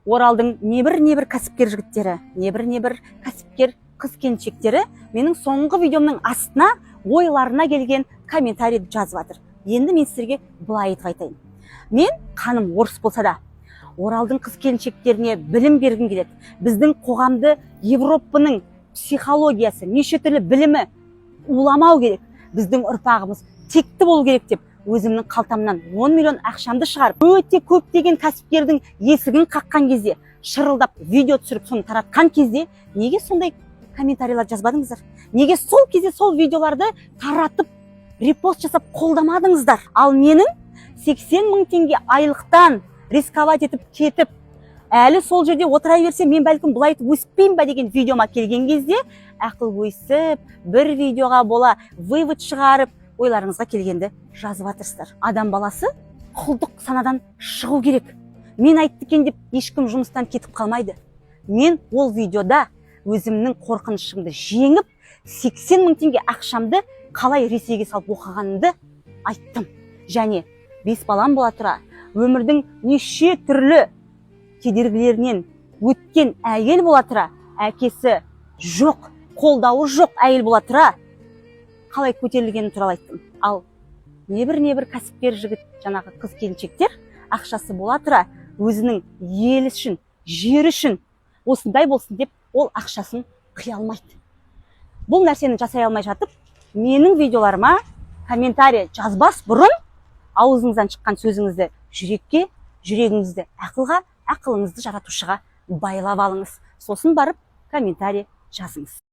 Оралдың небір кәсіпкер жігіттері, небір кәсіпкер қыз-келіншектері менің соңғы видеомның астына ойларына келген комментарий жазып жатыр. Енді мен сіздерге былай айтып айтайын. Мен қаным орыс болса да, Оралдың қыз-келіншектеріне білім бергім келеді. Біздің қоғамды Европаның психологиясы, неше түрлі білімі уламау керек. Біздің ұрпағымыз текті болу керек деп, өзімнің қалтамнан 10 миллион ақшамды шығарып, өте көптеген кәсіпкердің есігін қаққан кезде, шырылдап видео түсіріп, соны таратқан кезде, неге сондай комментарийлер жазбадыңыздар? Неге сол кезде сол видеоларды таратып, репост жасап қолдамадыңыздар? Ал менің 80 мың теңге айлықтан рисковать етіп кетіп, әлі сол жерде отыра берсе, мен бәлкім бұлай өспеймін ба деген видеома келген кезде, ақыл ойсып, бір видеоға бола вывод шығарып, ойларыңызға келгенді жазып жатырсыздар. Адам баласы құлдық санадан шығу керек. Мен айтты екен деп ешкім жұмыстан кетіп қалмайды. Мен ол видеода өзімнің қорқынышымды жеңіп, 80 мың теңге ақшамды қалай Ресейге салып оқығанымды айттым. Және 5 балам бола тұра, өмірдің неше түрлі кедергілерінен өткен әйел бола тұра, әкесі жоқ, қолдауы жоқ әйел бола тұра, қалай көтерілгені туралы айттым. Ал небір кәсіпкер жігіт, жаңағы қыз-келіншектер ақшасы бола тұра, өзінің ел үшін, жер үшін осындай болсын деп, ол ақшасын қия алмайды. Бұл нәрсені жасай алмай жатып, менің видеоларыма комментарий жазбас бұрын аузыңыздан шыққан сөзіңізді жүрекке, жүрегіңізді ақылға, ақылыңызды жаратушыға байлап алыңыз. Сосын барып комментарий жазыңыз.